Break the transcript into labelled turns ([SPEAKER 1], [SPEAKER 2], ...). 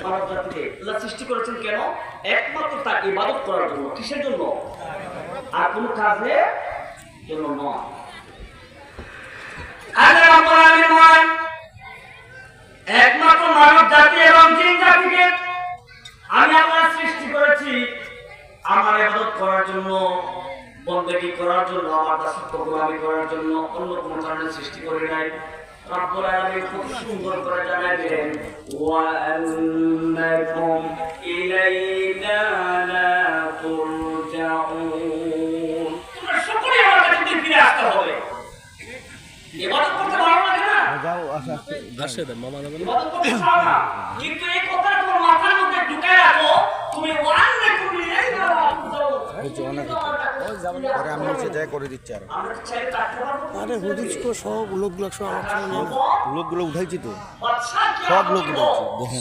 [SPEAKER 1] মানব জাতিকে আল্লাহ সৃষ্টি করেছেন কেন? একমাত্র তার ইবাদত করার জন্য। কিসের জন্য? আর কোন কাজের জন্য নয়। আল্লাহ রাব্বুল আলামিন বলেন, একমাত্র মানব জাতি এবং জিন জাতিকে আমি আল্লাহ সৃষ্টি করেছি আমার ইবাদত করার জন্য, বন্দেগী করার জন্য, আমার দাসত্ব গোলামি করার জন্য। অন্য কোনো কারণে সৃষ্টি করে নাই। রব্বুল আলামিন খুব সুন্দর করে জানাই দিলেন, ওয়া আন্নাকুম ইলাইনা লা তুরজাউন। তোমরা সকলে আমার কাছে ফিরে আসতে হবে। ইবাদত করতে ভালো লাগে না?
[SPEAKER 2] যাও আসে মামা যাবে না।
[SPEAKER 1] ইবাদত করতে চাও না, কিন্তু এই কথাটা তোমার মাথার মধ্যে ঢুকায় রাখো, তুমি ওয়া আন্নাকুম ইলাইনা লা তুরজাউন।
[SPEAKER 2] পরে আমি হচ্ছে যাই করে দিচ্ছি আর
[SPEAKER 1] আমরা ছেড়ে থাকতে পারবো?
[SPEAKER 2] আরে হুদিসকো সব লোকগুলো সব আমার সঙ্গে লোকগুলো উঠাইছি তো
[SPEAKER 1] বাদশা কি
[SPEAKER 2] সব লোক উঠাইছি দেখেন